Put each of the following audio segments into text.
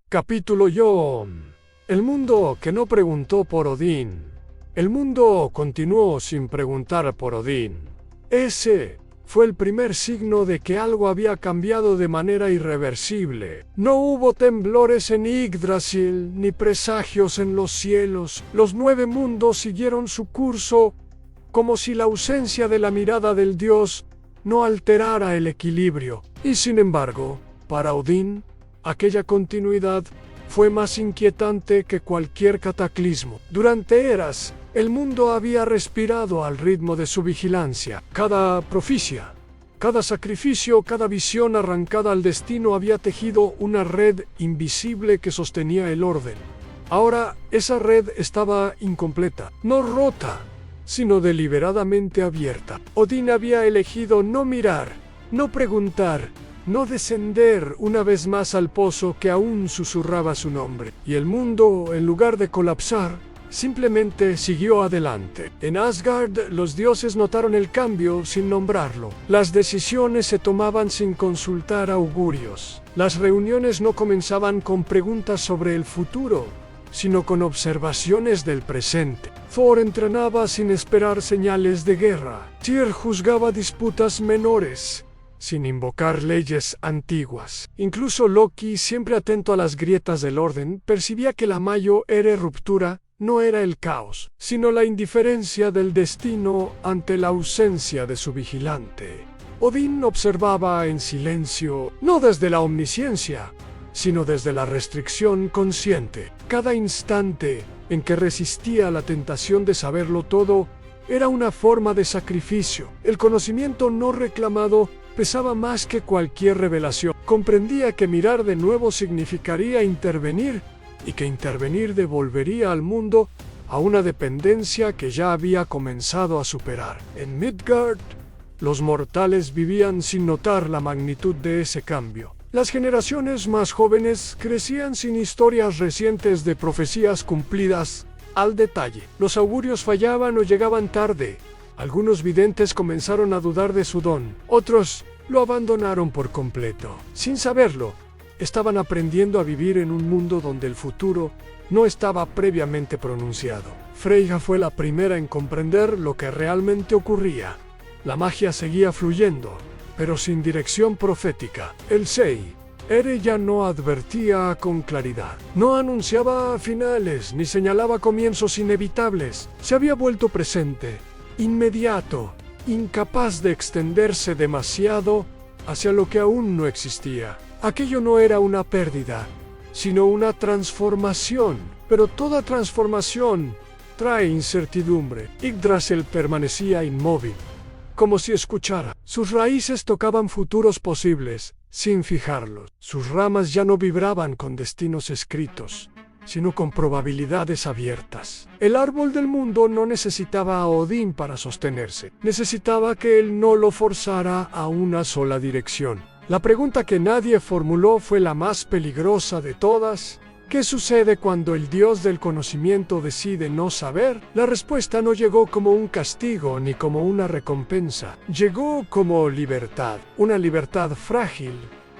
Capítulo Yom. El mundo que no preguntó por Odín. El mundo continuó sin preguntar por Odín. Ese fue el primer signo de que algo había cambiado de manera irreversible. No hubo temblores en Yggdrasil, ni presagios en los cielos. Los 9 mundos siguieron su curso, como si la ausencia de la mirada del dios no alterara el equilibrio. Y sin embargo, para Odín, aquella continuidad fue más inquietante que cualquier cataclismo. Durante eras, el mundo había respirado al ritmo de su vigilancia. Cada profecía, cada sacrificio, cada visión arrancada al destino había tejido una red invisible que sostenía el orden. Ahora, esa red estaba incompleta, no rota, sino deliberadamente abierta. Odín había elegido no mirar, no preguntar, no descender una vez más al pozo que aún susurraba su nombre. Y el mundo, en lugar de colapsar, simplemente siguió adelante. En Asgard, los dioses notaron el cambio sin nombrarlo. Las decisiones se tomaban sin consultar augurios. Las reuniones no comenzaban con preguntas sobre el futuro, sino con observaciones del presente. Thor entrenaba sin esperar señales de guerra. Tyr juzgaba disputas menores, sin invocar leyes antiguas. Incluso Loki, siempre atento a las grietas del orden, percibía que la mayor ruptura no era el caos, sino la indiferencia del destino ante la ausencia de su vigilante. Odín observaba en silencio, no desde la omnisciencia, sino desde la restricción consciente. Cada instante en que resistía a la tentación de saberlo todo era una forma de sacrificio. El conocimiento no reclamado pesaba más que cualquier revelación. Comprendía que mirar de nuevo significaría intervenir, y que intervenir devolvería al mundo a una dependencia que ya había comenzado a superar. En Midgard, los mortales vivían sin notar la magnitud de ese cambio. Las generaciones más jóvenes crecían sin historias recientes de profecías cumplidas al detalle. Los augurios fallaban o llegaban tarde. Algunos videntes comenzaron a dudar de su don. Otros lo abandonaron por completo. Sin saberlo, estaban aprendiendo a vivir en un mundo donde el futuro no estaba previamente pronunciado. Freyja fue la primera en comprender lo que realmente ocurría. La magia seguía fluyendo, pero sin dirección profética. El Sei ya no advertía con claridad. No anunciaba finales, ni señalaba comienzos inevitables. Se había vuelto presente, inmediato, incapaz de extenderse demasiado hacia lo que aún no existía. Aquello no era una pérdida, sino una transformación. Pero toda transformación trae incertidumbre. Yggdrasil permanecía inmóvil, como si escuchara. Sus raíces tocaban futuros posibles, sin fijarlos. Sus ramas ya no vibraban con destinos escritos, sino con probabilidades abiertas. El árbol del mundo no necesitaba a Odín para sostenerse. Necesitaba que él no lo forzara a una sola dirección. La pregunta que nadie formuló fue la más peligrosa de todas. ¿Qué sucede cuando el dios del conocimiento decide no saber? La respuesta no llegó como un castigo ni como una recompensa. Llegó como libertad. Una libertad frágil,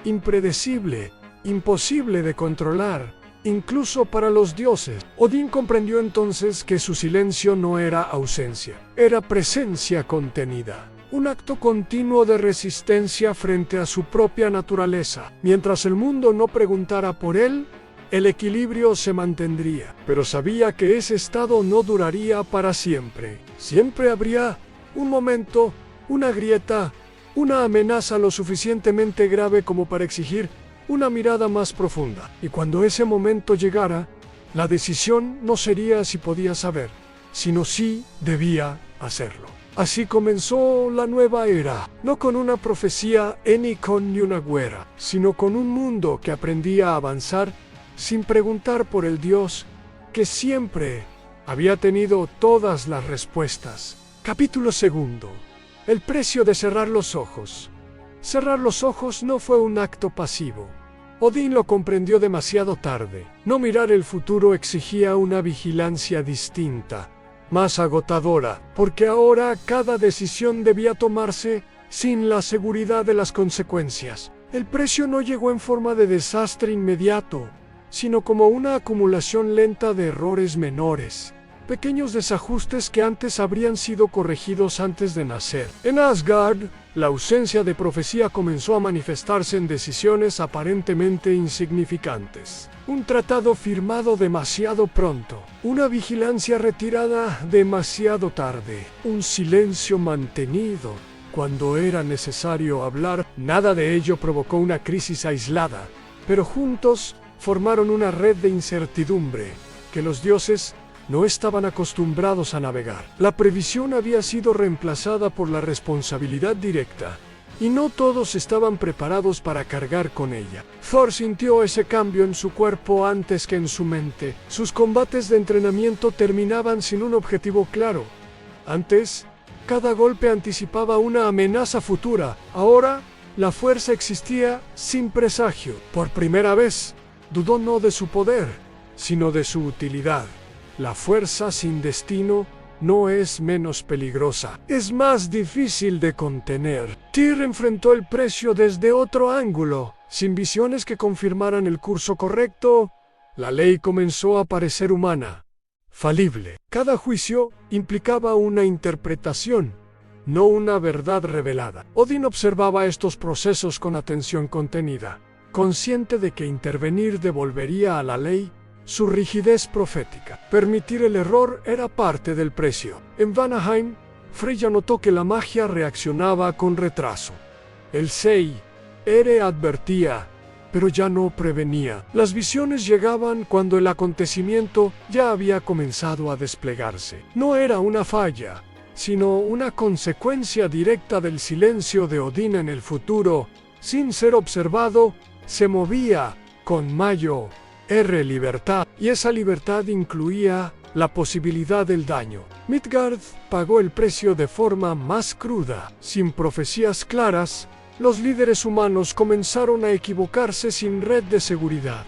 impredecible, imposible de controlar, incluso para los dioses. Odín comprendió entonces que su silencio no era ausencia, era presencia contenida. Un acto continuo de resistencia frente a su propia naturaleza. Mientras el mundo no preguntara por él, el equilibrio se mantendría. Pero sabía que ese estado no duraría para siempre. Siempre habría un momento, una grieta, una amenaza lo suficientemente grave como para exigir una mirada más profunda. Y cuando ese momento llegara, la decisión no sería si podía saber, sino si debía hacerlo. Así comenzó la nueva era, no con una profecía ni con una guerra, sino con un mundo que aprendía a avanzar sin preguntar por el Dios que siempre había tenido todas las respuestas. Capítulo 2. El precio de cerrar los ojos. Cerrar los ojos no fue un acto pasivo. Odín lo comprendió demasiado tarde. No mirar el futuro exigía una vigilancia distinta, más agotadora, porque ahora cada decisión debía tomarse sin la seguridad de las consecuencias. El precio no llegó en forma de desastre inmediato, sino como una acumulación lenta de errores menores, pequeños desajustes que antes habrían sido corregidos antes de nacer. En Asgard, la ausencia de profecía comenzó a manifestarse en decisiones aparentemente insignificantes. Un tratado firmado demasiado pronto, una vigilancia retirada demasiado tarde, un silencio mantenido cuando era necesario hablar. Nada de ello provocó una crisis aislada, pero juntos formaron una red de incertidumbre que los dioses no estaban acostumbrados a navegar. La previsión había sido reemplazada por la responsabilidad directa, y no todos estaban preparados para cargar con ella. Thor sintió ese cambio en su cuerpo antes que en su mente. Sus combates de entrenamiento terminaban sin un objetivo claro. Antes, cada golpe anticipaba una amenaza futura. Ahora, la fuerza existía sin presagio. Por primera vez, dudó no de su poder, sino de su utilidad. La fuerza sin destino no es menos peligrosa, es más difícil de contener. Tyr enfrentó el precio desde otro ángulo, sin visiones que confirmaran el curso correcto. La ley comenzó a parecer humana, falible. Cada juicio implicaba una interpretación, no una verdad revelada. Odín observaba estos procesos con atención contenida, consciente de que intervenir devolvería a la ley su rigidez profética. Permitir el error era parte del precio. En Vanaheim, Freya notó que la magia reaccionaba con retraso. El Sei Ere advertía, pero ya no prevenía. Las visiones llegaban cuando el acontecimiento ya había comenzado a desplegarse. No era una falla, sino una consecuencia directa del silencio de Odín en el futuro. Sin ser observado, se movía con mayo libertad, y esa libertad incluía la posibilidad del daño. Midgard pagó el precio de forma más cruda. Sin profecías claras, los líderes humanos comenzaron a equivocarse sin red de seguridad.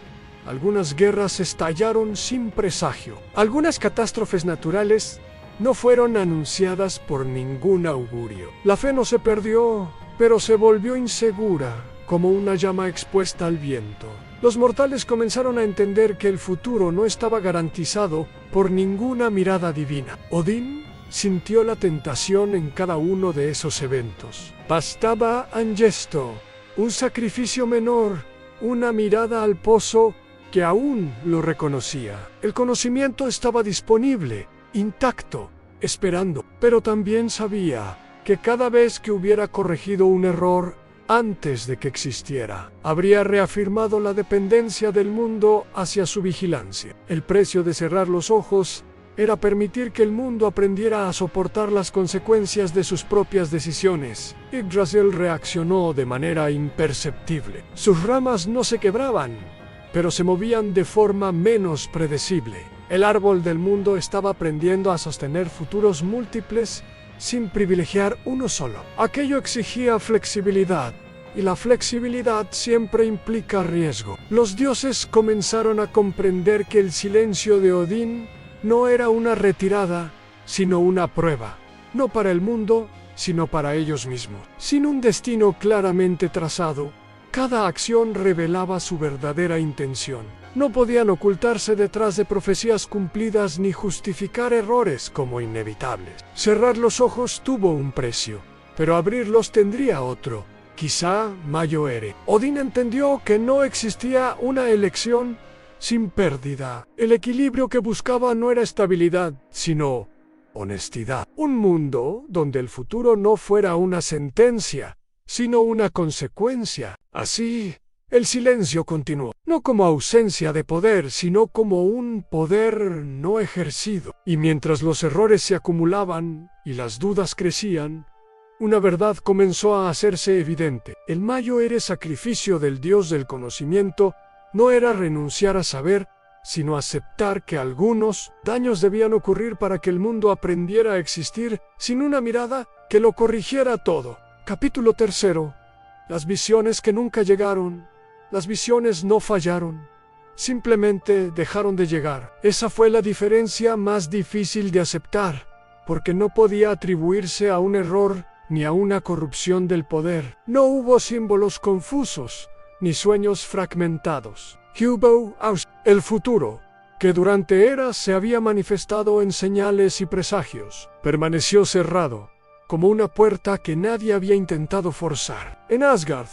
Algunas guerras estallaron sin presagio. Algunas catástrofes naturales no fueron anunciadas por ningún augurio. La fe no se perdió, pero se volvió insegura, como una llama expuesta al viento. Los mortales comenzaron a entender que el futuro no estaba garantizado por ninguna mirada divina. Odín sintió la tentación en cada uno de esos eventos. Bastaba un gesto, un sacrificio menor, una mirada al pozo que aún lo reconocía. El conocimiento estaba disponible, intacto, esperando, pero también sabía que cada vez que hubiera corregido un error antes de que existiera, habría reafirmado la dependencia del mundo hacia su vigilancia. El precio de cerrar los ojos era permitir que el mundo aprendiera a soportar las consecuencias de sus propias decisiones. Yggdrasil reaccionó de manera imperceptible. Sus ramas no se quebraban, pero se movían de forma menos predecible. El árbol del mundo estaba aprendiendo a sostener futuros múltiples sin privilegiar uno solo. Aquello exigía flexibilidad, y la flexibilidad siempre implica riesgo. Los dioses comenzaron a comprender que el silencio de Odín no era una retirada, sino una prueba, no para el mundo, sino para ellos mismos. Sin un destino claramente trazado, cada acción revelaba su verdadera intención. No podían ocultarse detrás de profecías cumplidas ni justificar errores como inevitables. Cerrar los ojos tuvo un precio, pero abrirlos tendría otro, quizá mayor. Odín entendió que no existía una elección sin pérdida. El equilibrio que buscaba no era estabilidad, sino honestidad. Un mundo donde el futuro no fuera una sentencia, sino una consecuencia. Así, el silencio continuó, no como ausencia de poder, sino como un poder no ejercido. Y mientras los errores se acumulaban y las dudas crecían, una verdad comenzó a hacerse evidente. El mayor sacrificio del dios del conocimiento no era renunciar a saber, sino aceptar que algunos daños debían ocurrir para que el mundo aprendiera a existir sin una mirada que lo corrigiera todo. Capítulo 3. Las visiones que nunca llegaron. Las visiones no fallaron, simplemente dejaron de llegar. Esa fue la diferencia más difícil de aceptar, porque no podía atribuirse a un error ni a una corrupción del poder. No hubo símbolos confusos, ni sueños fragmentados. El futuro, que durante eras se había manifestado en señales y presagios, permaneció cerrado, como una puerta que nadie había intentado forzar. En Asgard,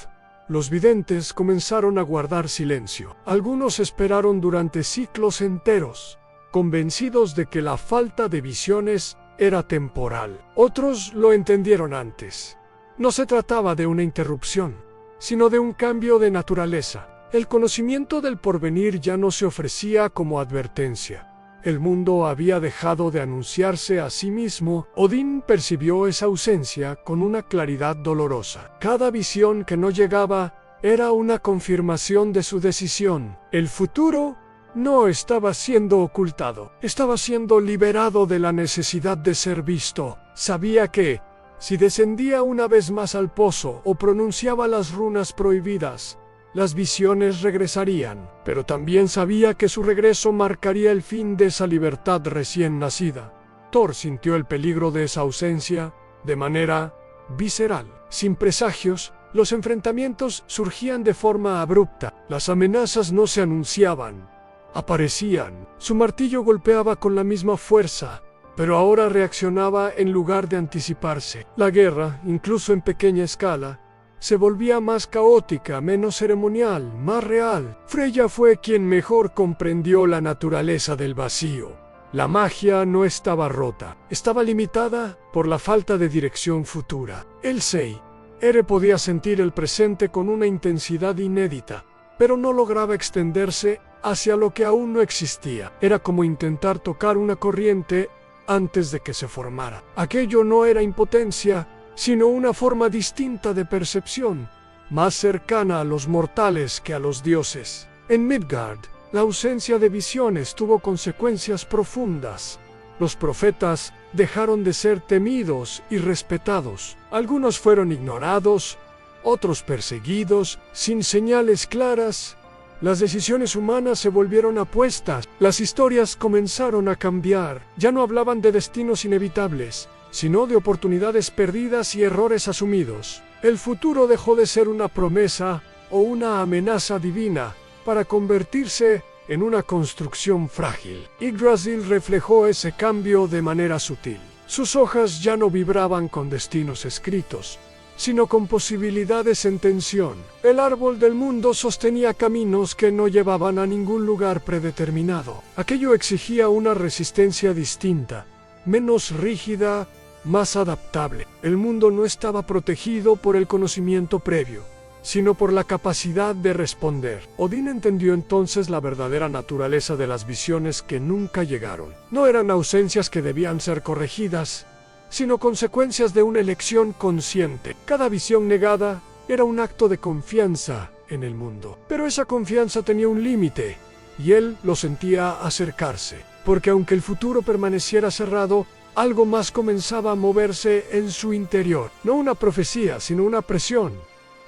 los videntes comenzaron a guardar silencio. Algunos esperaron durante ciclos enteros, convencidos de que la falta de visiones era temporal. Otros lo entendieron antes. No se trataba de una interrupción, sino de un cambio de naturaleza. El conocimiento del porvenir ya no se ofrecía como advertencia. El mundo había dejado de anunciarse a sí mismo. Odín percibió esa ausencia con una claridad dolorosa. Cada visión que no llegaba era una confirmación de su decisión. El futuro no estaba siendo ocultado, estaba siendo liberado de la necesidad de ser visto. Sabía que, si descendía una vez más al pozo o pronunciaba las runas prohibidas, las visiones regresarían, pero también sabía que su regreso marcaría el fin de esa libertad recién nacida. Thor sintió el peligro de esa ausencia de manera visceral. Sin presagios, los enfrentamientos surgían de forma abrupta. Las amenazas no se anunciaban, aparecían. Su martillo golpeaba con la misma fuerza, pero ahora reaccionaba en lugar de anticiparse. La guerra, incluso en pequeña escala, se volvía más caótica, menos ceremonial, más real. Freya fue quien mejor comprendió la naturaleza del vacío. La magia no estaba rota, estaba limitada por la falta de dirección futura. Ere podía sentir el presente con una intensidad inédita, pero no lograba extenderse hacia lo que aún no existía. Era como intentar tocar una corriente antes de que se formara. Aquello no era impotencia, sino una forma distinta de percepción, más cercana a los mortales que a los dioses. En Midgard, la ausencia de visiones tuvo consecuencias profundas. Los profetas dejaron de ser temidos y respetados. Algunos fueron ignorados, otros perseguidos, sin señales claras. Las decisiones humanas se volvieron apuestas. Las historias comenzaron a cambiar. Ya no hablaban de destinos inevitables, sino de oportunidades perdidas y errores asumidos. El futuro dejó de ser una promesa o una amenaza divina para convertirse en una construcción frágil. Yggdrasil reflejó ese cambio de manera sutil. Sus hojas ya no vibraban con destinos escritos, sino con posibilidades en tensión. El árbol del mundo sostenía caminos que no llevaban a ningún lugar predeterminado. Aquello exigía una resistencia distinta, menos rígida, más adaptable. El mundo no estaba protegido por el conocimiento previo, sino por la capacidad de responder. Odín entendió entonces la verdadera naturaleza de las visiones que nunca llegaron. No eran ausencias que debían ser corregidas, sino consecuencias de una elección consciente. Cada visión negada era un acto de confianza en el mundo. Pero esa confianza tenía un límite, y él lo sentía acercarse, porque aunque el futuro permaneciera cerrado, algo más comenzaba a moverse en su interior. No una profecía, sino una presión.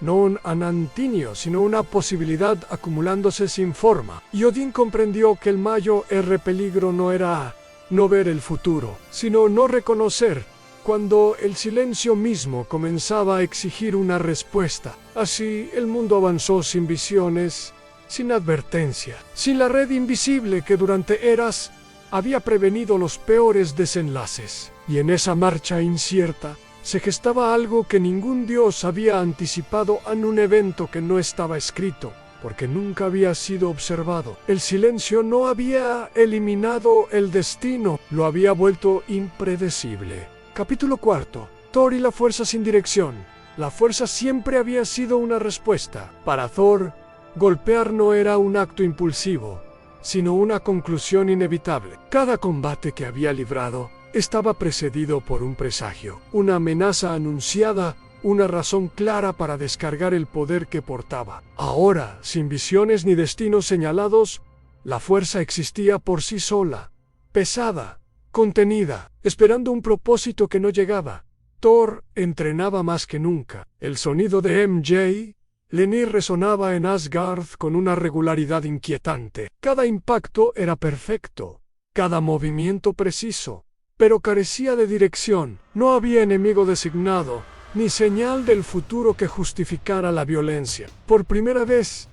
No un anantinio, sino una posibilidad acumulándose sin forma. Y Odín comprendió que el mayor peligro no era no ver el futuro, sino no reconocer cuando el silencio mismo comenzaba a exigir una respuesta. Así, el mundo avanzó sin visiones, sin advertencia, sin la red invisible que durante eras había prevenido los peores desenlaces. Y en esa marcha incierta se gestaba algo que ningún dios había anticipado en un evento que no estaba escrito, porque nunca había sido observado. El silencio no había eliminado el destino, lo había vuelto impredecible. Capítulo 4. Thor y la fuerza sin dirección. La fuerza siempre había sido una respuesta. Para Thor, golpear no era un acto impulsivo, sino una conclusión inevitable. Cada combate que había librado estaba precedido por un presagio, una amenaza anunciada, una razón clara para descargar el poder que portaba. Ahora, sin visiones ni destinos señalados, la fuerza existía por sí sola, pesada, contenida, esperando un propósito que no llegaba. Thor entrenaba más que nunca. El sonido de Mjolnir resonaba en Asgard con una regularidad inquietante. Cada impacto era perfecto, cada movimiento preciso, pero carecía de dirección. No había enemigo designado, ni señal del futuro que justificara la violencia. Por primera vez,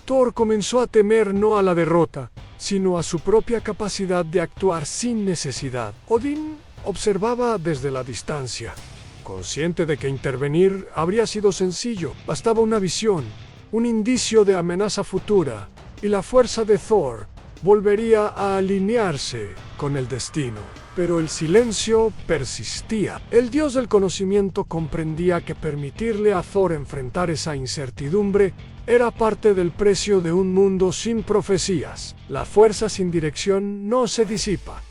Thor comenzó a temer no a la derrota, sino a su propia capacidad de actuar sin necesidad. Odín observaba desde la distancia, consciente de que intervenir habría sido sencillo. Bastaba una visión, un indicio de amenaza futura, y la fuerza de Thor volvería a alinearse con el destino. Pero el silencio persistía. El dios del conocimiento comprendía que permitirle a Thor enfrentar esa incertidumbre era parte del precio de un mundo sin profecías. La fuerza sin dirección no se disipa.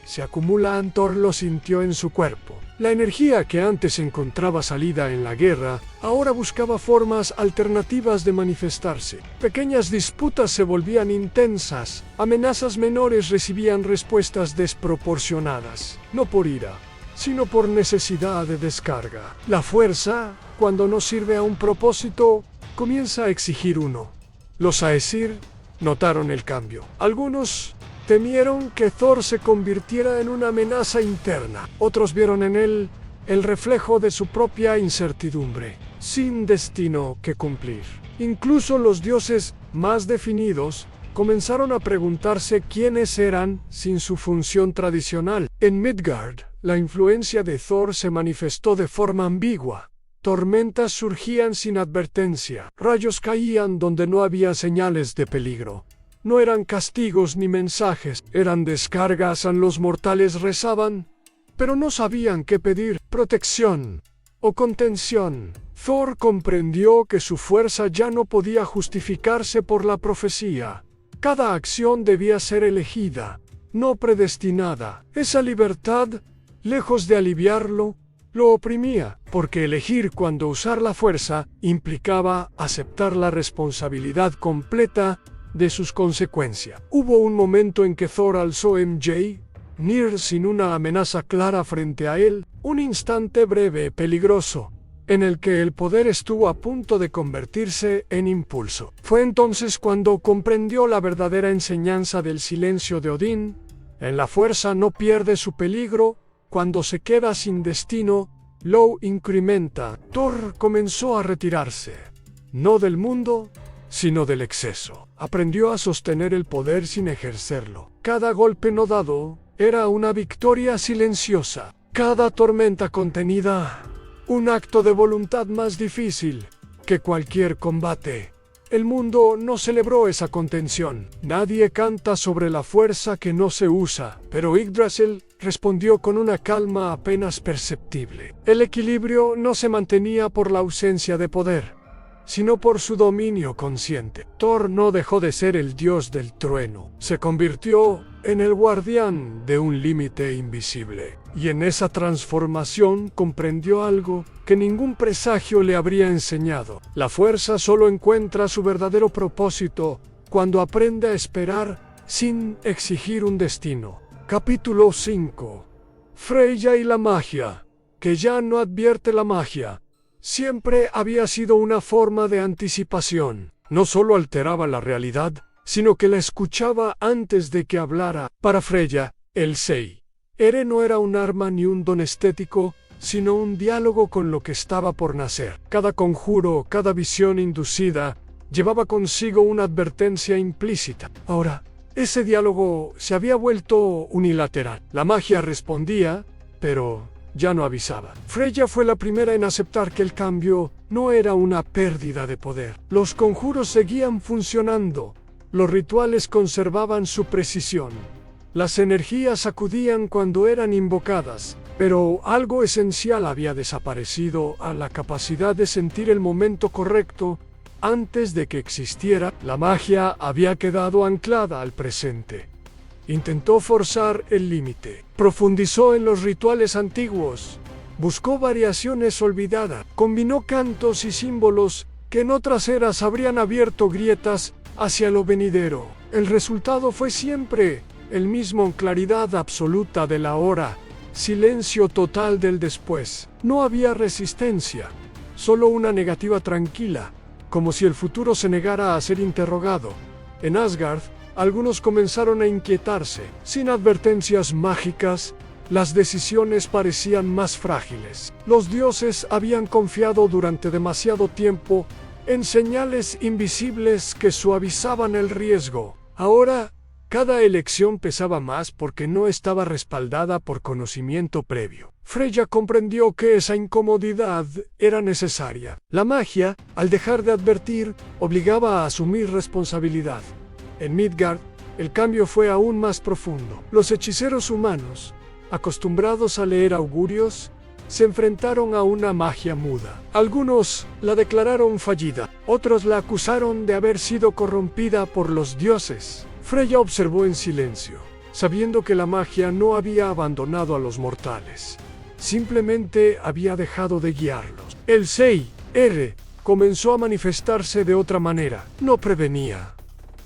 Se acumula. Thor lo sintió en su cuerpo. La energía que antes encontraba salida en la guerra, ahora buscaba formas alternativas de manifestarse. Pequeñas disputas se volvían intensas, amenazas menores recibían respuestas desproporcionadas, no por ira, sino por necesidad de descarga. La fuerza, cuando no sirve a un propósito, comienza a exigir uno. Los Aesir notaron el cambio. Algunos temieron que Thor se convirtiera en una amenaza interna. Otros vieron en él el reflejo de su propia incertidumbre, sin destino que cumplir. Incluso los dioses más definidos comenzaron a preguntarse quiénes eran sin su función tradicional. En Midgard, la influencia de Thor se manifestó de forma ambigua. Tormentas surgían sin advertencia, rayos caían donde no había señales de peligro. No eran castigos ni mensajes, eran descargas. Los mortales rezaban, pero no sabían qué pedir, protección o contención. Thor comprendió que su fuerza ya no podía justificarse por la profecía. Cada acción debía ser elegida, no predestinada. Esa libertad, lejos de aliviarlo, lo oprimía, porque elegir cuándo usar la fuerza implicaba aceptar la responsabilidad completa de sus consecuencias. Hubo un momento en que Thor alzó Mjolnir sin una amenaza clara frente a él, un instante breve, peligroso, en el que el poder estuvo a punto de convertirse en impulso. Fue entonces cuando comprendió la verdadera enseñanza del silencio de Odín. En la fuerza no pierde su peligro, cuando se queda sin destino, lo incrementa. Thor comenzó a retirarse, no del mundo, sino del exceso. Aprendió a sostener el poder sin ejercerlo. Cada golpe no dado era una victoria silenciosa. Cada tormenta contenida, un acto de voluntad más difícil que cualquier combate. El mundo no celebró esa contención. Nadie canta sobre la fuerza que no se usa, pero Yggdrasil respondió con una calma apenas perceptible. El equilibrio no se mantenía por la ausencia de poder, sino por su dominio consciente. Thor no dejó de ser el dios del trueno. Se convirtió en el guardián de un límite invisible. Y en esa transformación comprendió algo que ningún presagio le habría enseñado. La fuerza solo encuentra su verdadero propósito cuando aprende a esperar sin exigir un destino. Capítulo 5. Freyja y la magia, que ya no advierte la magia. Siempre había sido una forma de anticipación. No solo alteraba la realidad, sino que la escuchaba antes de que hablara. Para Freyja, el Sei Ere no era un arma ni un don estético, sino un diálogo con lo que estaba por nacer. Cada conjuro, cada visión inducida, llevaba consigo una advertencia implícita. Ahora, ese diálogo se había vuelto unilateral. La magia respondía, pero ya no avisaba. Freyja fue la primera en aceptar que el cambio no era una pérdida de poder. Los conjuros seguían funcionando, los rituales conservaban su precisión, las energías acudían cuando eran invocadas, pero algo esencial había desaparecido: a la capacidad de sentir el momento correcto antes de que existiera. La magia había quedado anclada al presente. Intentó forzar el límite, profundizó en los rituales antiguos, buscó variaciones olvidadas, combinó cantos y símbolos que en otras eras habrían abierto grietas hacia lo venidero. El resultado fue siempre el mismo: claridad absoluta del ahora, silencio total del después. No había resistencia, solo una negativa tranquila, como si el futuro se negara a ser interrogado. En Asgard, algunos comenzaron a inquietarse. Sin advertencias mágicas, las decisiones parecían más frágiles. Los dioses habían confiado durante demasiado tiempo en señales invisibles que suavizaban el riesgo. Ahora, cada elección pesaba más porque no estaba respaldada por conocimiento previo. Freya comprendió que esa incomodidad era necesaria. La magia, al dejar de advertir, obligaba a asumir responsabilidad. En Midgard, el cambio fue aún más profundo. Los hechiceros humanos, acostumbrados a leer augurios, se enfrentaron a una magia muda. Algunos la declararon fallida, otros la acusaron de haber sido corrompida por los dioses. Freya observó en silencio, sabiendo que la magia no había abandonado a los mortales. Simplemente había dejado de guiarlos. El Seir comenzó a manifestarse de otra manera. No prevenía,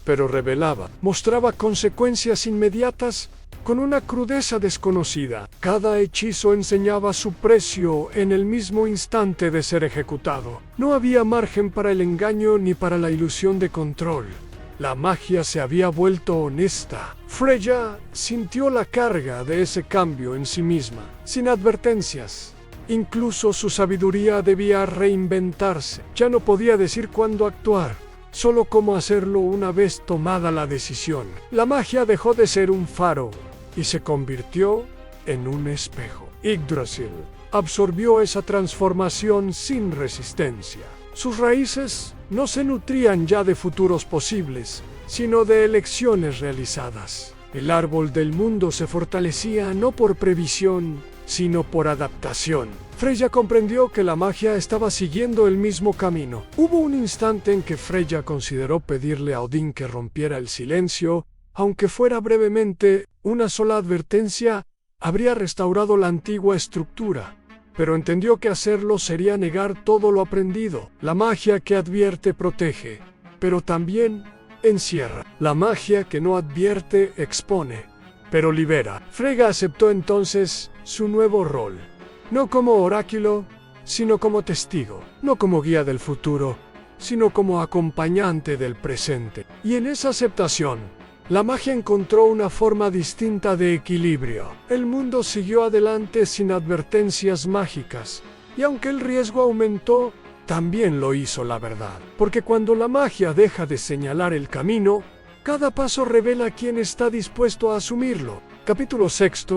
pero revelaba. Mostraba consecuencias inmediatas con una crudeza desconocida. Cada hechizo enseñaba su precio en el mismo instante de ser ejecutado. No había margen para el engaño ni para la ilusión de control. La magia se había vuelto honesta. Freya sintió la carga de ese cambio en sí misma, sin advertencias. Incluso su sabiduría debía reinventarse. Ya no podía decir cuándo actuar, solo cómo hacerlo una vez tomada la decisión. La magia dejó de ser un faro y se convirtió en un espejo. Yggdrasil absorbió esa transformación sin resistencia. Sus raíces no se nutrían ya de futuros posibles, sino de elecciones realizadas. El árbol del mundo se fortalecía no por previsión, sino por adaptación. Freya comprendió que la magia estaba siguiendo el mismo camino. Hubo un instante en que Freya consideró pedirle a Odín que rompiera el silencio, aunque fuera brevemente. Una sola advertencia habría restaurado la antigua estructura. Pero entendió que hacerlo sería negar todo lo aprendido. La magia que advierte protege, pero también encierra. La magia que no advierte expone, pero libera. Freya aceptó entonces su nuevo rol, no como oráculo, sino como testigo, no como guía del futuro, sino como acompañante del presente. Y en esa aceptación, la magia encontró una forma distinta de equilibrio. El mundo siguió adelante sin advertencias mágicas, y aunque el riesgo aumentó, también lo hizo la verdad. Porque cuando la magia deja de señalar el camino, cada paso revela quién está dispuesto a asumirlo. Capítulo 6.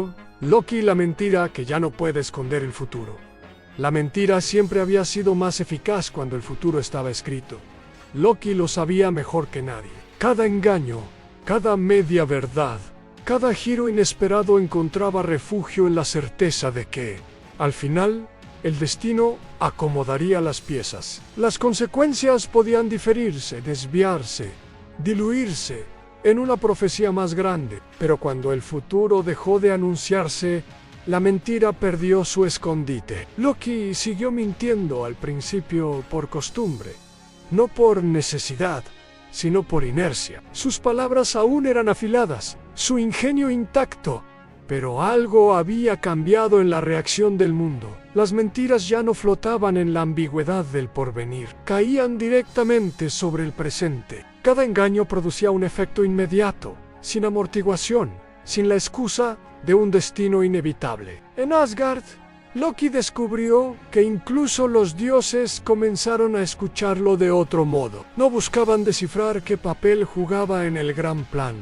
Loki y la mentira que ya no puede esconder el futuro. La mentira siempre había sido más eficaz cuando el futuro estaba escrito. Loki lo sabía mejor que nadie. Cada engaño, cada media verdad, cada giro inesperado encontraba refugio en la certeza de que, al final, el destino acomodaría las piezas. Las consecuencias podían diferirse, desviarse, diluirse en una profecía más grande, pero cuando el futuro dejó de anunciarse, la mentira perdió su escondite. Loki siguió mintiendo al principio por costumbre, no por necesidad, sino por inercia. Sus palabras aún eran afiladas, su ingenio intacto, pero algo había cambiado en la reacción del mundo. Las mentiras ya no flotaban en la ambigüedad del porvenir, caían directamente sobre el presente. Cada engaño producía un efecto inmediato, sin amortiguación, sin la excusa de un destino inevitable. En Asgard, Loki descubrió que incluso los dioses comenzaron a escucharlo de otro modo. No buscaban descifrar qué papel jugaba en el gran plan,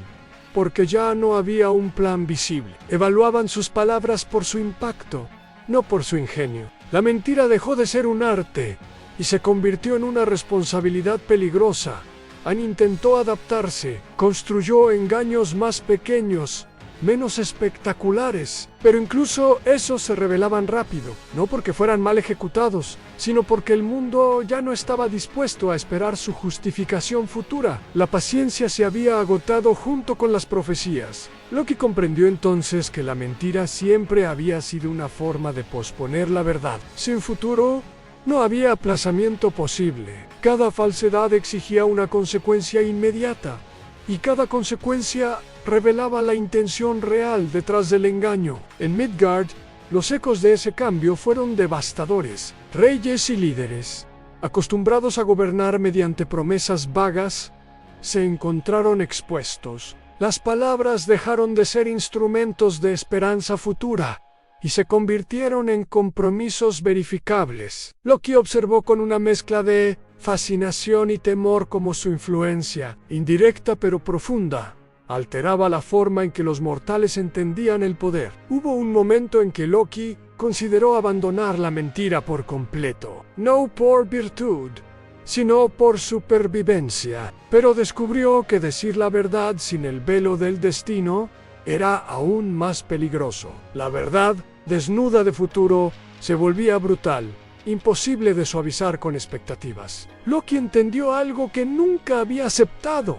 porque ya no había un plan visible. Evaluaban sus palabras por su impacto, no por su ingenio. La mentira dejó de ser un arte y se convirtió en una responsabilidad peligrosa. An intentó adaptarse, construyó engaños más pequeños, menos espectaculares, pero incluso esos se revelaban rápido, no porque fueran mal ejecutados, sino porque el mundo ya no estaba dispuesto a esperar su justificación futura. La paciencia se había agotado junto con las profecías. Loki comprendió entonces que la mentira siempre había sido una forma de posponer la verdad. Sin futuro, no había aplazamiento posible. Cada falsedad exigía una consecuencia inmediata, y cada consecuencia revelaba la intención real detrás del engaño. En Midgard, los ecos de ese cambio fueron devastadores. Reyes y líderes, acostumbrados a gobernar mediante promesas vagas, se encontraron expuestos. Las palabras dejaron de ser instrumentos de esperanza futura y se convirtieron en compromisos verificables. Loki observó con una mezcla de fascinación y temor como su influencia, indirecta pero profunda, alteraba la forma en que los mortales entendían el poder. Hubo un momento en que Loki consideró abandonar la mentira por completo, no por virtud, sino por supervivencia, pero descubrió que decir la verdad sin el velo del destino era aún más peligroso. La verdad, desnuda de futuro, se volvía brutal, imposible de suavizar con expectativas. Loki entendió algo que nunca había aceptado.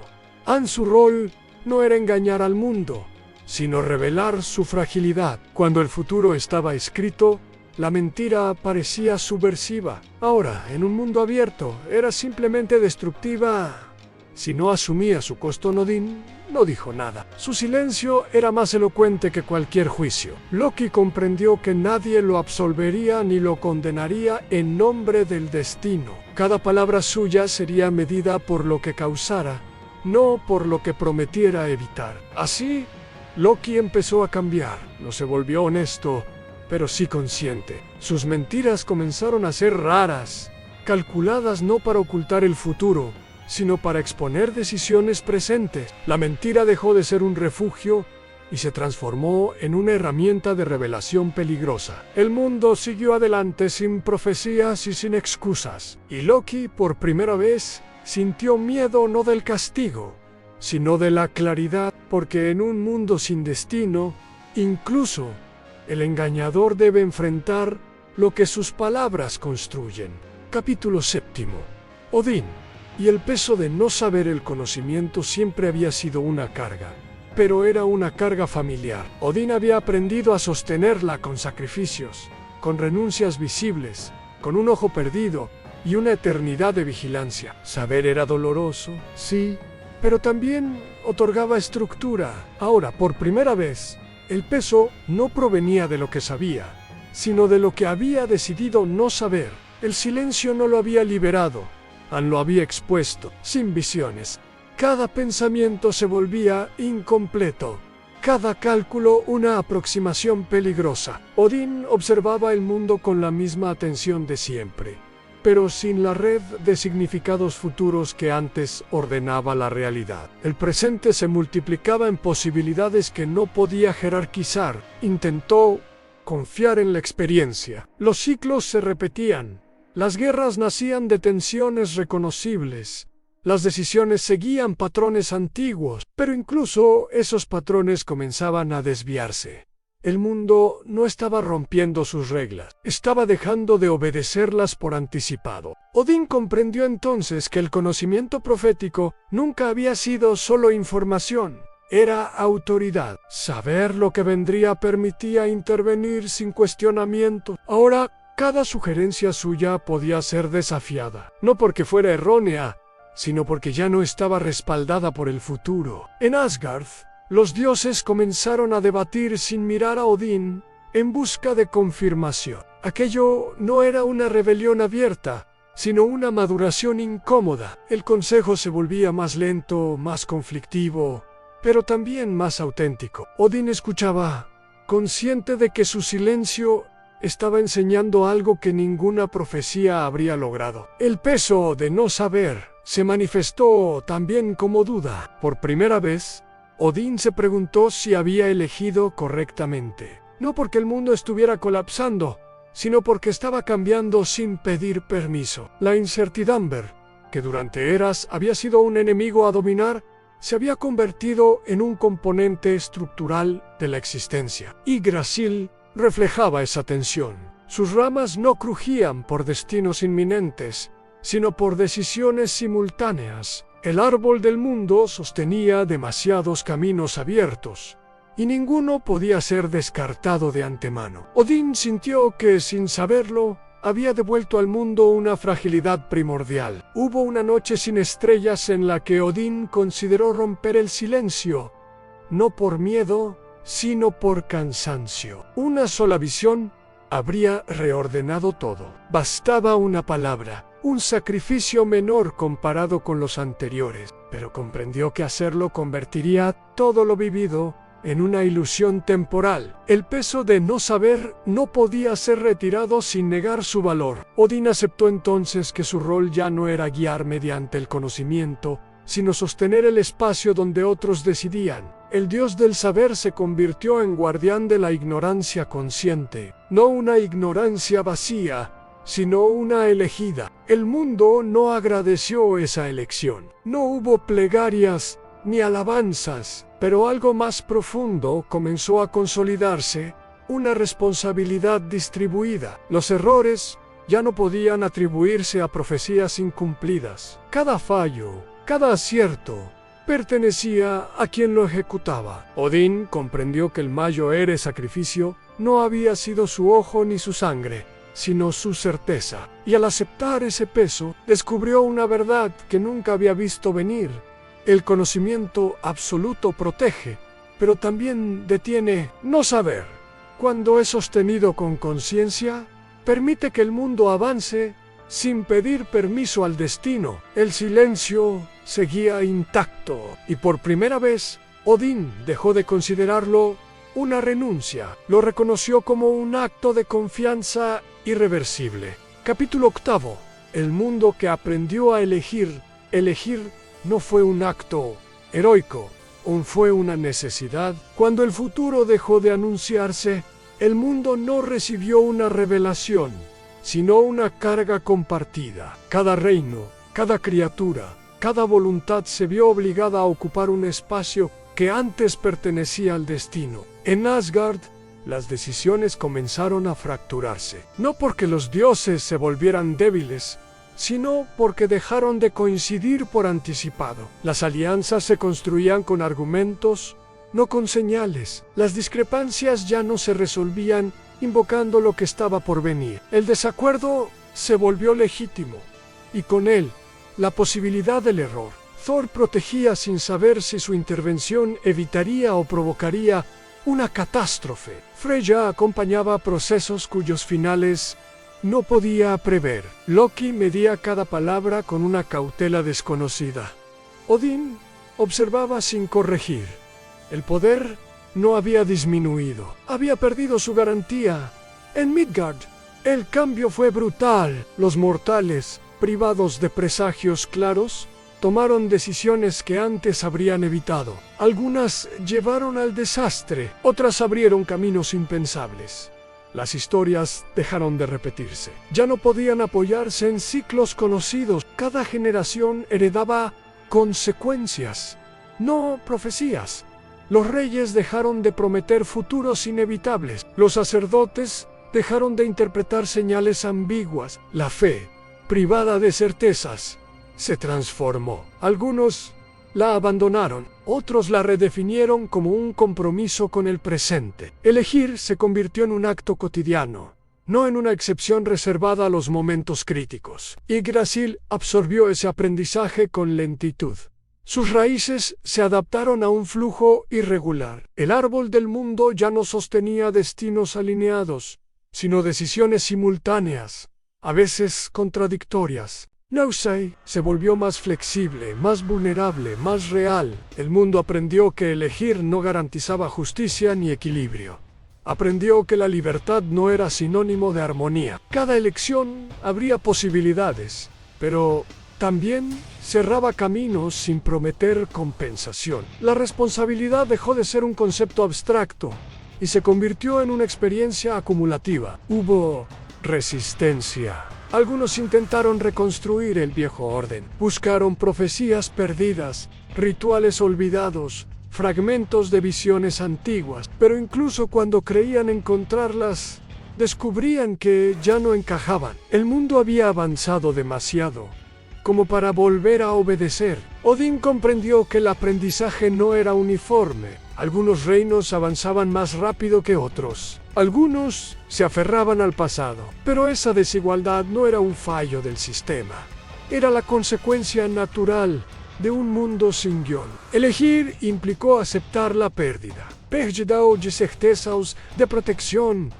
Su rol no era engañar al mundo, sino revelar su fragilidad. Cuando el futuro estaba escrito, la mentira parecía subversiva. Ahora, en un mundo abierto, era simplemente destructiva. Si no asumía su costo, Odín no dijo nada. Su silencio era más elocuente que cualquier juicio. Loki comprendió que nadie lo absolvería ni lo condenaría en nombre del destino. Cada palabra suya sería medida por lo que causara, no por lo que prometiera evitar. Así, Loki empezó a cambiar. No se volvió honesto, pero sí consciente. Sus mentiras comenzaron a ser raras, calculadas no para ocultar el futuro, sino para exponer decisiones presentes. La mentira dejó de ser un refugio y se transformó en una herramienta de revelación peligrosa. El mundo siguió adelante sin profecías y sin excusas, y Loki, por primera vez, sintió miedo no del castigo, sino de la claridad, porque en un mundo sin destino, incluso el engañador debe enfrentar lo que sus palabras construyen. Capítulo 7. Odín. Y el peso de no saber el conocimiento siempre había sido una carga, pero era una carga familiar. Odín había aprendido a sostenerla con sacrificios, con renuncias visibles, con un ojo perdido y una eternidad de vigilancia. Saber era doloroso, sí, pero también otorgaba estructura. Ahora, por primera vez, el peso no provenía de lo que sabía, sino de lo que había decidido no saber. El silencio no lo había liberado, lo había expuesto, sin visiones. Cada pensamiento se volvía incompleto, cada cálculo una aproximación peligrosa. Odín observaba el mundo con la misma atención de siempre, pero sin la red de significados futuros que antes ordenaba la realidad. El presente se multiplicaba en posibilidades que no podía jerarquizar. Intentó confiar en la experiencia. Los ciclos se repetían. Las guerras nacían de tensiones reconocibles. Las decisiones seguían patrones antiguos, pero incluso esos patrones comenzaban a desviarse. El mundo no estaba rompiendo sus reglas, estaba dejando de obedecerlas por anticipado. Odín comprendió entonces que el conocimiento profético nunca había sido solo información, era autoridad. Saber lo que vendría permitía intervenir sin cuestionamiento. Ahora, cada sugerencia suya podía ser desafiada, no porque fuera errónea, sino porque ya no estaba respaldada por el futuro. En Asgard, los dioses comenzaron a debatir sin mirar a Odín en busca de confirmación. Aquello no era una rebelión abierta, sino una maduración incómoda. El consejo se volvía más lento, más conflictivo, pero también más auténtico. Odín escuchaba, consciente de que su silencio estaba enseñando algo que ninguna profecía habría logrado. El peso de no saber se manifestó también como duda. Por primera vez, Odín se preguntó si había elegido correctamente. No porque el mundo estuviera colapsando, sino porque estaba cambiando sin pedir permiso. La incertidumbre, que durante eras había sido un enemigo a dominar, se había convertido en un componente estructural de la existencia. Yggdrasil reflejaba esa tensión. Sus ramas no crujían por destinos inminentes, sino por decisiones simultáneas. El árbol del mundo sostenía demasiados caminos abiertos, y ninguno podía ser descartado de antemano. Odín sintió que, sin saberlo, había devuelto al mundo una fragilidad primordial. Hubo una noche sin estrellas en la que Odín consideró romper el silencio, no por miedo, sino por cansancio. Una sola visión habría reordenado todo. Bastaba una palabra, un sacrificio menor comparado con los anteriores, pero comprendió que hacerlo convertiría todo lo vivido en una ilusión temporal. El peso de no saber no podía ser retirado sin negar su valor. Odín aceptó entonces que su rol ya no era guiar mediante el conocimiento, sino sostener el espacio donde otros decidían. El dios del saber se convirtió en guardián de la ignorancia consciente, no una ignorancia vacía, sino una elegida. El mundo no agradeció esa elección. No hubo plegarias ni alabanzas, pero algo más profundo comenzó a consolidarse, una responsabilidad distribuida. Los errores ya no podían atribuirse a profecías incumplidas. Cada fallo, cada acierto, pertenecía a quien lo ejecutaba. Odín comprendió que el mayor sacrificio no había sido su ojo ni su sangre, sino su certeza. Y al aceptar ese peso, descubrió una verdad que nunca había visto venir. El conocimiento absoluto protege, pero también detiene. No saber, cuando es sostenido con conciencia, permite que el mundo avance sin pedir permiso al destino. El silencio seguía intacto, y por primera vez, Odín dejó de considerarlo una renuncia. Lo reconoció como un acto de confianza irreversible. Capítulo 8. El mundo que aprendió a elegir. Elegir no fue un acto heroico, fue una necesidad. Cuando el futuro dejó de anunciarse, el mundo no recibió una revelación, sino una carga compartida. Cada reino, cada criatura, cada voluntad se vio obligada a ocupar un espacio que antes pertenecía al destino. En Asgard, las decisiones comenzaron a fracturarse, no porque los dioses se volvieran débiles, sino porque dejaron de coincidir por anticipado. Las alianzas se construían con argumentos, no con señales. Las discrepancias ya no se resolvían invocando lo que estaba por venir. El desacuerdo se volvió legítimo, y con él, la posibilidad del error. Thor protegía sin saber si su intervención evitaría o provocaría una catástrofe. Freya acompañaba procesos cuyos finales no podía prever. Loki medía cada palabra con una cautela desconocida. Odín observaba sin corregir. El poder no había disminuido, había perdido su garantía. En Midgard, el cambio fue brutal. Los mortales, privados de presagios claros, tomaron decisiones que antes habrían evitado. Algunas llevaron al desastre, otras abrieron caminos impensables. Las historias dejaron de repetirse. Ya no podían apoyarse en ciclos conocidos. Cada generación heredaba consecuencias, no profecías. Los reyes dejaron de prometer futuros inevitables. Los sacerdotes dejaron de interpretar señales ambiguas. La fe, privada de certezas, se transformó. Algunos la abandonaron, otros la redefinieron como un compromiso con el presente. Elegir se convirtió en un acto cotidiano, no en una excepción reservada a los momentos críticos. Yggdrasil absorbió ese aprendizaje con lentitud. Sus raíces se adaptaron a un flujo irregular. El árbol del mundo ya no sostenía destinos alineados, sino decisiones simultáneas, a veces contradictorias. Nausei se volvió más flexible, más vulnerable, más real. El mundo aprendió que elegir no garantizaba justicia ni equilibrio. Aprendió que la libertad no era sinónimo de armonía. Cada elección abría posibilidades, pero también cerraba caminos sin prometer compensación. La responsabilidad dejó de ser un concepto abstracto y se convirtió en una experiencia acumulativa. Hubo resistencia. Algunos intentaron reconstruir el viejo orden. Buscaron profecías perdidas, rituales olvidados, fragmentos de visiones antiguas. Pero incluso cuando creían encontrarlas, descubrían que ya no encajaban. El mundo había avanzado demasiado como para volver a obedecer. Odín comprendió que el aprendizaje no era uniforme. Algunos reinos avanzaban más rápido que otros. Algunos se aferraban al pasado. Pero esa desigualdad no era un fallo del sistema. Era la consecuencia natural de un mundo sin guión. Elegir implicó aceptar la pérdida. Pérdida de certezas, de protección,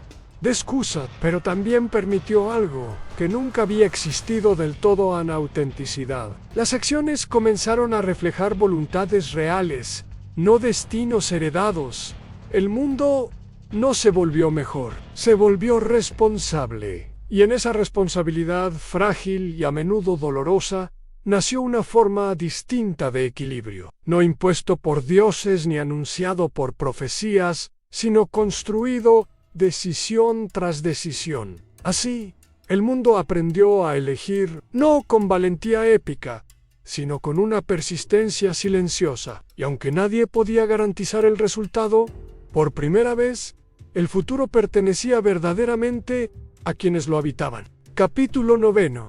de excusa, pero también permitió algo que nunca había existido del todo en autenticidad. Las acciones comenzaron a reflejar voluntades reales, no destinos heredados. El mundo no se volvió mejor, se volvió responsable. Y en esa responsabilidad frágil y a menudo dolorosa, nació una forma distinta de equilibrio, no impuesto por dioses ni anunciado por profecías, sino construido decisión tras decisión. Así, el mundo aprendió a elegir no con valentía épica, sino con una persistencia silenciosa. Y aunque nadie podía garantizar el resultado, por primera vez, el futuro pertenecía verdaderamente a quienes lo habitaban. Capítulo 9.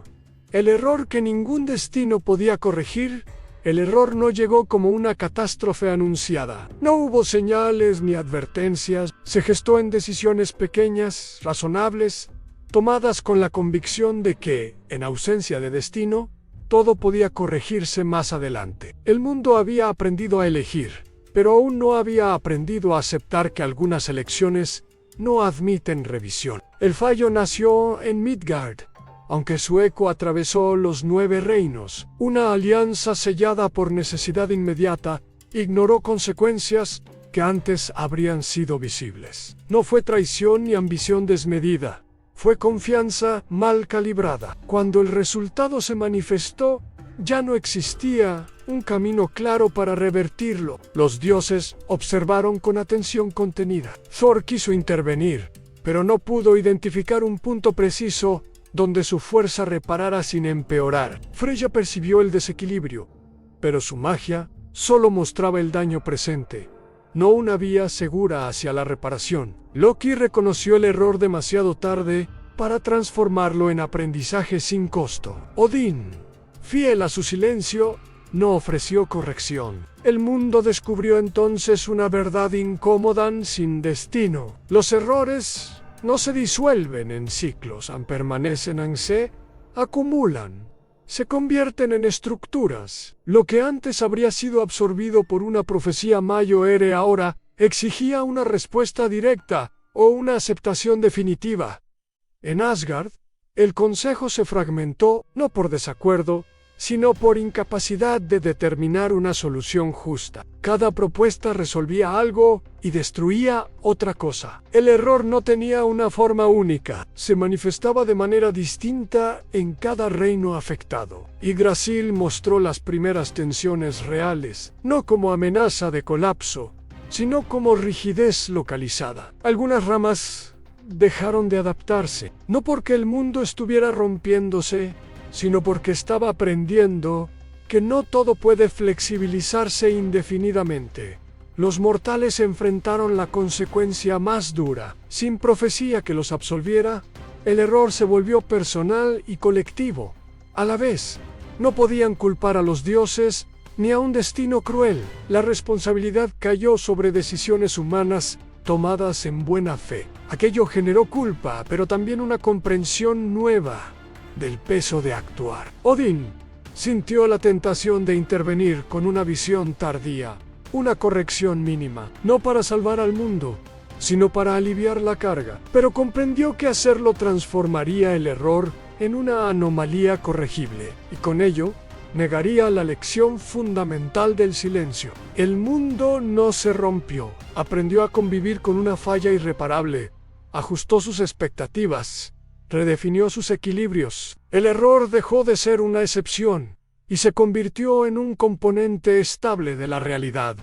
El error que ningún destino podía corregir. El error no llegó como una catástrofe anunciada. No hubo señales ni advertencias. Se gestó en decisiones pequeñas, razonables, tomadas con la convicción de que, en ausencia de destino, todo podía corregirse más adelante. El mundo había aprendido a elegir, pero aún no había aprendido a aceptar que algunas elecciones no admiten revisión. El fallo nació en Midgard, aunque su eco atravesó los 9 reinos. Una alianza sellada por necesidad inmediata ignoró consecuencias que antes habrían sido visibles. No fue traición ni ambición desmedida, fue confianza mal calibrada. Cuando el resultado se manifestó, ya no existía un camino claro para revertirlo. Los dioses observaron con atención contenida. Thor quiso intervenir, pero no pudo identificar un punto preciso donde su fuerza reparara sin empeorar. Freya percibió el desequilibrio, pero su magia solo mostraba el daño presente, no una vía segura hacia la reparación. Loki reconoció el error demasiado tarde para transformarlo en aprendizaje sin costo. Odín, fiel a su silencio, no ofreció corrección. El mundo descubrió entonces una verdad incómoda sin destino. Los errores no se disuelven en ciclos, permanecen en se acumulan, se convierten en estructuras. Lo que antes habría sido absorbido por una profecía mayor ahora exigía una respuesta directa o una aceptación definitiva. En Asgard, el consejo se fragmentó no por desacuerdo, sino por incapacidad de determinar una solución justa. Cada propuesta resolvía algo y destruía otra cosa. El error no tenía una forma única, se manifestaba de manera distinta en cada reino afectado. Yggdrasil mostró las primeras tensiones reales, no como amenaza de colapso, sino como rigidez localizada. Algunas ramas dejaron de adaptarse, no porque el mundo estuviera rompiéndose, sino porque estaba aprendiendo que no todo puede flexibilizarse indefinidamente. Los mortales enfrentaron la consecuencia más dura. Sin profecía que los absolviera, el error se volvió personal y colectivo. A la vez, no podían culpar a los dioses ni a un destino cruel. La responsabilidad cayó sobre decisiones humanas tomadas en buena fe. Aquello generó culpa, pero también una comprensión nueva del peso de actuar. Odín sintió la tentación de intervenir con una visión tardía, una corrección mínima, no para salvar al mundo, sino para aliviar la carga, pero comprendió que hacerlo transformaría el error en una anomalía corregible, y con ello negaría la lección fundamental del silencio. El mundo no se rompió, aprendió a convivir con una falla irreparable, ajustó sus expectativas, redefinió sus equilibrios. El error dejó de ser una excepción y se convirtió en un componente estable de la realidad.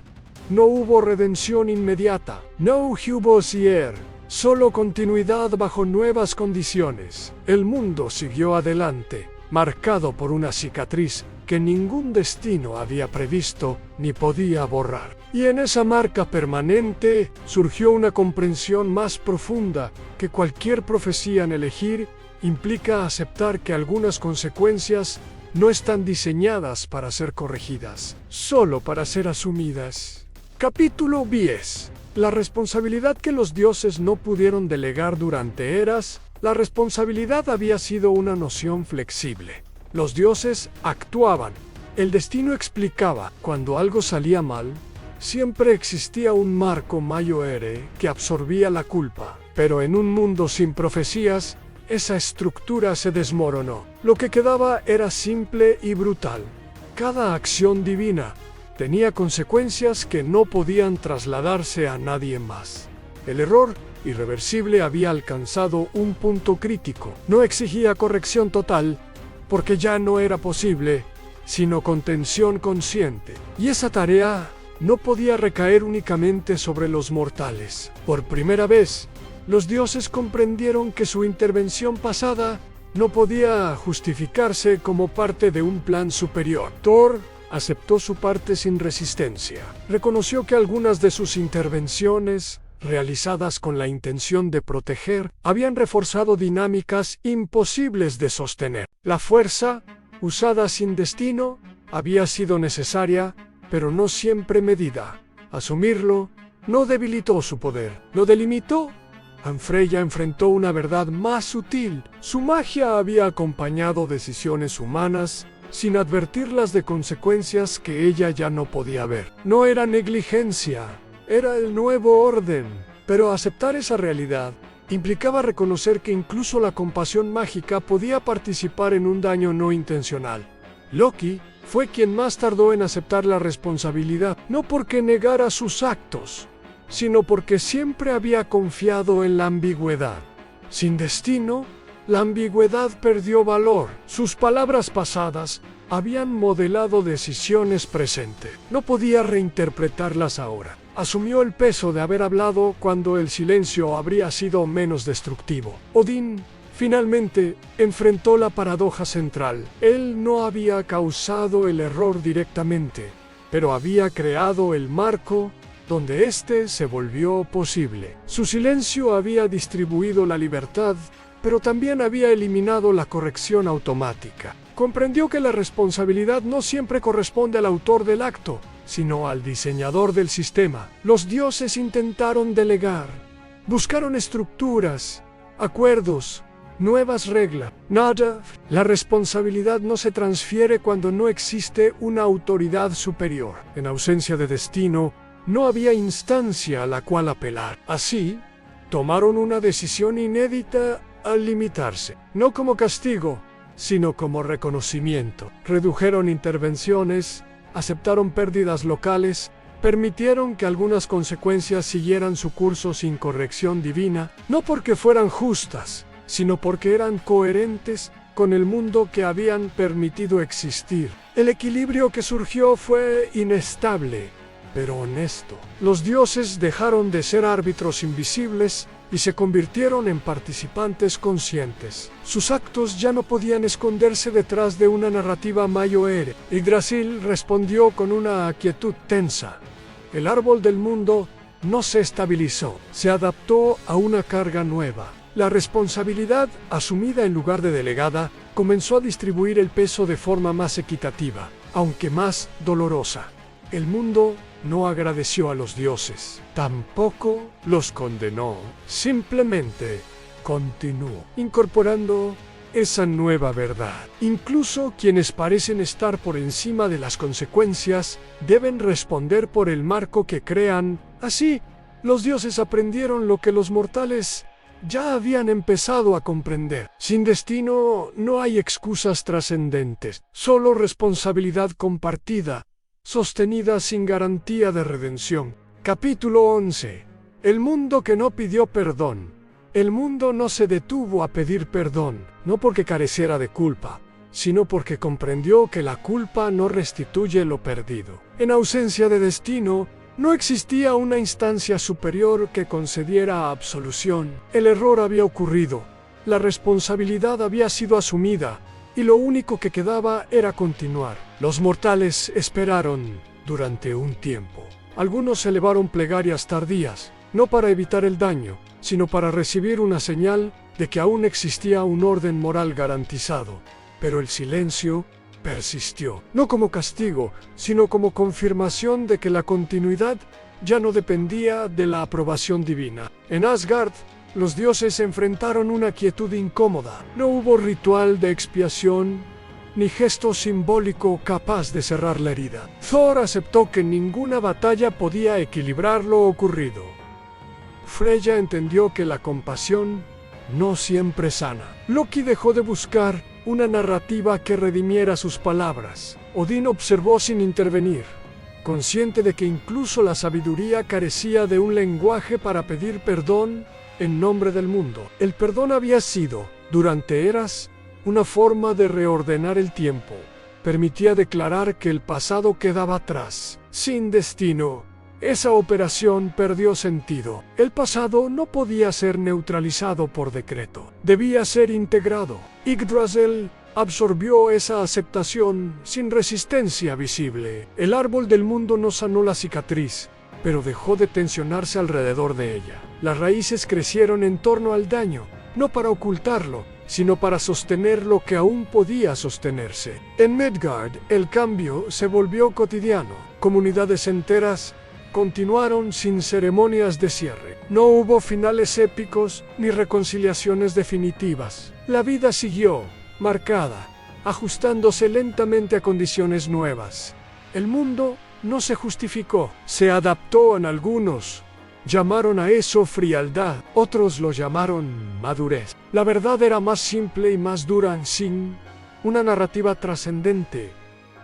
No hubo redención inmediata, no hubo cier, solo continuidad bajo nuevas condiciones. El mundo siguió adelante, marcado por una cicatriz que ningún destino había previsto ni podía borrar. Y en esa marca permanente surgió una comprensión más profunda que cualquier profecía en elegir implica aceptar que algunas consecuencias no están diseñadas para ser corregidas, solo para ser asumidas. Capítulo 10. La responsabilidad que los dioses no pudieron delegar durante eras. La responsabilidad había sido una noción flexible. Los dioses actuaban. El destino explicaba. Cuando algo salía mal, siempre existía un marco mayor que absorbía la culpa. Pero en un mundo sin profecías, esa estructura se desmoronó. Lo que quedaba era simple y brutal. Cada acción divina, tenía consecuencias que no podían trasladarse a nadie más. El error irreversible había alcanzado un punto crítico. No exigía corrección total, porque ya no era posible, sino contención consciente. Y esa tarea no podía recaer únicamente sobre los mortales. Por primera vez, los dioses comprendieron que su intervención pasada no podía justificarse como parte de un plan superior. Thor aceptó su parte sin resistencia. Reconoció que algunas de sus intervenciones, realizadas con la intención de proteger, habían reforzado dinámicas imposibles de sostener. La fuerza, usada sin destino, había sido necesaria, pero no siempre medida. Asumirlo no debilitó su poder, lo delimitó. Freya enfrentó una verdad más sutil. Su magia había acompañado decisiones humanas sin advertirlas de consecuencias que ella ya no podía ver. No era negligencia, era el nuevo orden. Pero aceptar esa realidad implicaba reconocer que incluso la compasión mágica podía participar en un daño no intencional. Loki fue quien más tardó en aceptar la responsabilidad, no porque negara sus actos, sino porque siempre había confiado en la ambigüedad. Sin destino, la ambigüedad perdió valor. Sus palabras pasadas habían modelado decisiones presentes. No podía reinterpretarlas ahora. Asumió el peso de haber hablado cuando el silencio habría sido menos destructivo. Odín finalmente enfrentó la paradoja central. Él no había causado el error directamente, pero había creado el marco donde éste se volvió posible. Su silencio había distribuido la libertad, pero también había eliminado la corrección automática. Comprendió que la responsabilidad no siempre corresponde al autor del acto, sino al diseñador del sistema. Los dioses intentaron delegar, buscaron estructuras, acuerdos, nuevas reglas. Nada, la responsabilidad no se transfiere cuando no existe una autoridad superior. En ausencia de destino, no había instancia a la cual apelar. Así, tomaron una decisión inédita al limitarse, no como castigo, sino como reconocimiento. Redujeron intervenciones, aceptaron pérdidas locales, permitieron que algunas consecuencias siguieran su curso sin corrección divina, no porque fueran justas, sino porque eran coherentes con el mundo que habían permitido existir. El equilibrio que surgió fue inestable, pero honesto. Los dioses dejaron de ser árbitros invisibles y se convirtieron en participantes conscientes. Sus actos ya no podían esconderse detrás de una narrativa mayoere. Yggdrasil respondió con una quietud tensa. El árbol del mundo no se estabilizó, se adaptó a una carga nueva. La responsabilidad, asumida en lugar de delegada, comenzó a distribuir el peso de forma más equitativa, aunque más dolorosa. El mundo no agradeció a los dioses, tampoco los condenó, simplemente continuó, incorporando esa nueva verdad. Incluso quienes parecen estar por encima de las consecuencias deben responder por el marco que crean. Así, los dioses aprendieron lo que los mortales ya habían empezado a comprender. Sin destino no hay excusas trascendentes, solo responsabilidad compartida, sostenida sin garantía de redención. Capítulo 11. El mundo que no pidió perdón. El mundo no se detuvo a pedir perdón, no porque careciera de culpa, sino porque comprendió que la culpa no restituye lo perdido. En ausencia de destino, no existía una instancia superior que concediera absolución. El error había ocurrido, la responsabilidad había sido asumida, y lo único que quedaba era continuar. Los mortales esperaron durante un tiempo. Algunos elevaron plegarias tardías, no para evitar el daño, sino para recibir una señal de que aún existía un orden moral garantizado. Pero el silencio persistió, no como castigo, sino como confirmación de que la continuidad ya no dependía de la aprobación divina. En Asgard, los dioses enfrentaron una quietud incómoda. No hubo ritual de expiación, ni gesto simbólico capaz de cerrar la herida. Thor aceptó que ninguna batalla podía equilibrar lo ocurrido. Freya entendió que la compasión no siempre sana. Loki dejó de buscar una narrativa que redimiera sus palabras. Odín observó sin intervenir, consciente de que incluso la sabiduría carecía de un lenguaje para pedir perdón en nombre del mundo. El perdón había sido, durante eras, una forma de reordenar el tiempo. Permitía declarar que el pasado quedaba atrás. Sin destino, esa operación perdió sentido. El pasado no podía ser neutralizado por decreto. Debía ser integrado. Yggdrasil absorbió esa aceptación sin resistencia visible. El árbol del mundo no sanó la cicatriz, pero dejó de tensionarse alrededor de ella. Las raíces crecieron en torno al daño, no para ocultarlo, sino para sostener lo que aún podía sostenerse. En Midgard, el cambio se volvió cotidiano. Comunidades enteras continuaron sin ceremonias de cierre. No hubo finales épicos ni reconciliaciones definitivas. La vida siguió, marcada, ajustándose lentamente a condiciones nuevas. El mundo no se justificó, se adaptó en algunos. Llamaron a eso frialdad, otros lo llamaron madurez. La verdad era más simple y más dura, sin una narrativa trascendente.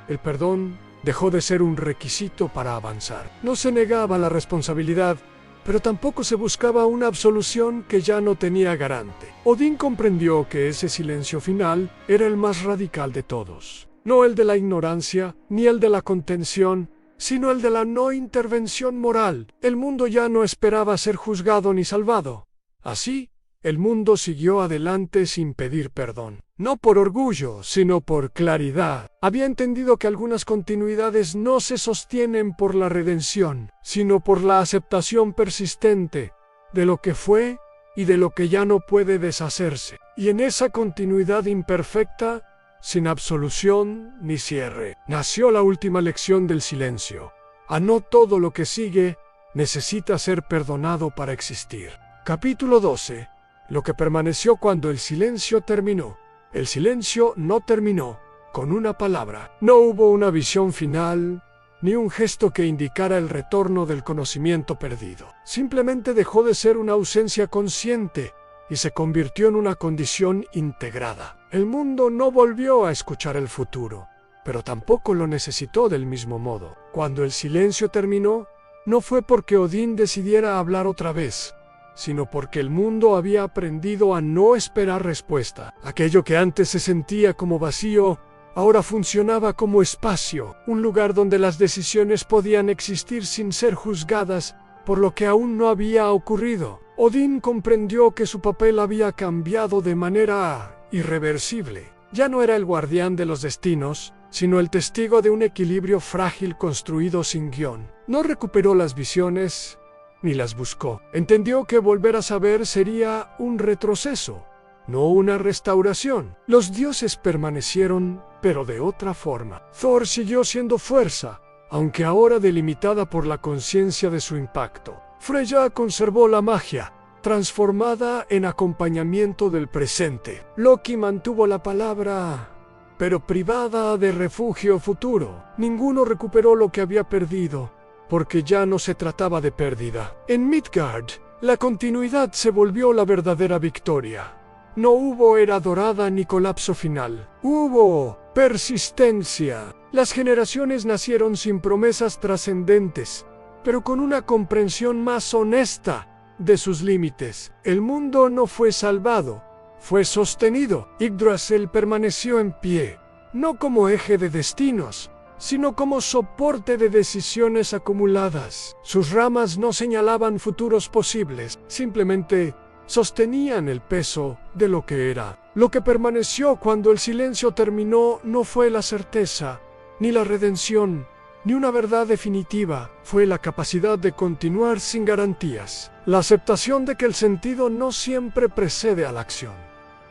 El perdón dejó de ser un requisito para avanzar. No se negaba la responsabilidad, pero tampoco se buscaba una absolución que ya no tenía garante. Odín comprendió que ese silencio final era el más radical de todos. No el de la ignorancia, ni el de la contención, sino el de la no intervención moral. El mundo ya no esperaba ser juzgado ni salvado. Así, el mundo siguió adelante sin pedir perdón. No por orgullo, sino por claridad. Había entendido que algunas continuidades no se sostienen por la redención, sino por la aceptación persistente de lo que fue y de lo que ya no puede deshacerse. Y en esa continuidad imperfecta, sin absolución ni cierre, nació la última lección del silencio. A no todo lo que sigue necesita ser perdonado para existir. Capítulo 12. Lo que permaneció cuando el silencio terminó. El silencio no terminó con una palabra. No hubo una visión final, ni un gesto que indicara el retorno del conocimiento perdido. Simplemente dejó de ser una ausencia consciente y se convirtió en una condición integrada. El mundo no volvió a escuchar el futuro, pero tampoco lo necesitó del mismo modo. Cuando el silencio terminó, no fue porque Odín decidiera hablar otra vez, sino porque el mundo había aprendido a no esperar respuesta. Aquello que antes se sentía como vacío, ahora funcionaba como espacio, un lugar donde las decisiones podían existir sin ser juzgadas por lo que aún no había ocurrido. Odín comprendió que su papel había cambiado de manera irreversible. Ya no era el guardián de los destinos, sino el testigo de un equilibrio frágil construido sin guión. No recuperó las visiones, ni las buscó. Entendió que volver a saber sería un retroceso, no una restauración. Los dioses permanecieron, pero de otra forma. Thor siguió siendo fuerza, aunque ahora delimitada por la conciencia de su impacto. Freya conservó la magia, transformada en acompañamiento del presente. Loki mantuvo la palabra, pero privada de refugio futuro. Ninguno recuperó lo que había perdido, porque ya no se trataba de pérdida. En Midgard, la continuidad se volvió la verdadera victoria. No hubo era dorada ni colapso final. Hubo persistencia. Las generaciones nacieron sin promesas trascendentes, pero con una comprensión más honesta de sus límites. El mundo no fue salvado, fue sostenido. Yggdrasil permaneció en pie, no como eje de destinos, sino como soporte de decisiones acumuladas. Sus ramas no señalaban futuros posibles, simplemente sostenían el peso de lo que era. Lo que permaneció cuando el silencio terminó no fue la certeza, ni la redención, ni una verdad definitiva. Fue la capacidad de continuar sin garantías. La aceptación de que el sentido no siempre precede a la acción,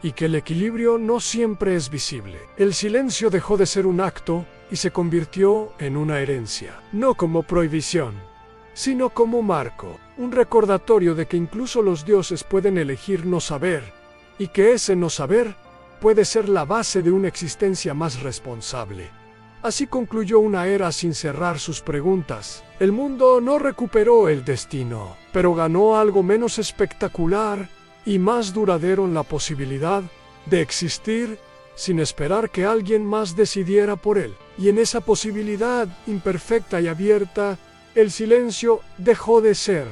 y que el equilibrio no siempre es visible. El silencio dejó de ser un acto y se convirtió en una herencia, no como prohibición, sino como marco, un recordatorio de que incluso los dioses pueden elegir no saber, y que ese no saber puede ser la base de una existencia más responsable. Así concluyó una era sin cerrar sus preguntas. El mundo no recuperó el destino, pero ganó algo menos espectacular y más duradero en la posibilidad de existir sin esperar que alguien más decidiera por él. Y en esa posibilidad imperfecta y abierta, el silencio dejó de ser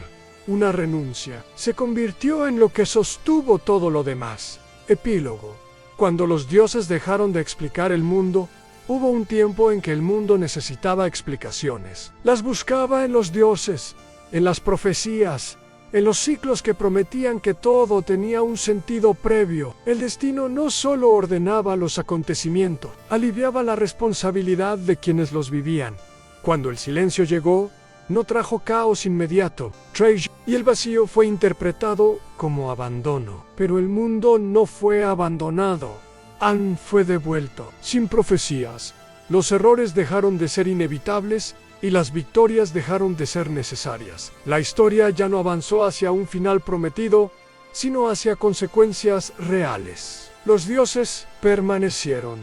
una renuncia. Se convirtió en lo que sostuvo todo lo demás. Epílogo. Cuando los dioses dejaron de explicar el mundo, hubo un tiempo en que el mundo necesitaba explicaciones. Las buscaba en los dioses, en las profecías, en los ciclos que prometían que todo tenía un sentido previo. El destino no solo ordenaba los acontecimientos, aliviaba la responsabilidad de quienes los vivían. Cuando el silencio llegó, no trajo caos inmediato, y el vacío fue interpretado como abandono. Pero el mundo no fue abandonado. An fue devuelto. Sin profecías, los errores dejaron de ser inevitables y las victorias dejaron de ser necesarias. La historia ya no avanzó hacia un final prometido, sino hacia consecuencias reales. Los dioses permanecieron,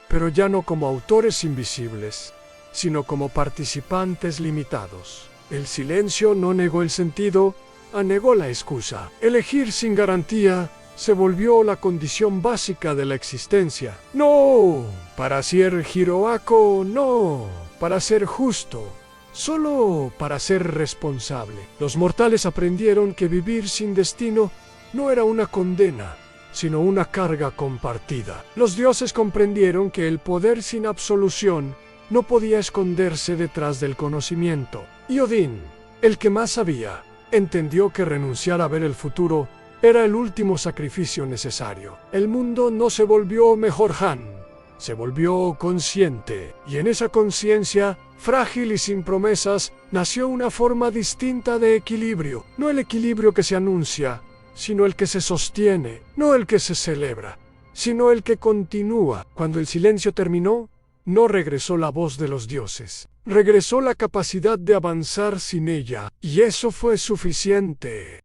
pero ya no como autores invisibles, sino como participantes limitados. El silencio no negó el sentido, anegó la excusa. Elegir sin garantía se volvió la condición básica de la existencia. No, para ser Hiroako, no, para ser justo, solo para ser responsable. Los mortales aprendieron que vivir sin destino no era una condena, sino una carga compartida. Los dioses comprendieron que el poder sin absolución no podía esconderse detrás del conocimiento. Y Odín, el que más sabía, entendió que renunciar a ver el futuro era el último sacrificio necesario. El mundo no se volvió mejor Han, se volvió consciente. Y en esa conciencia, frágil y sin promesas, nació una forma distinta de equilibrio. No el equilibrio que se anuncia, sino el que se sostiene. No el que se celebra, sino el que continúa. Cuando el silencio terminó, no regresó la voz de los dioses. Regresó la capacidad de avanzar sin ella. Y eso fue suficiente.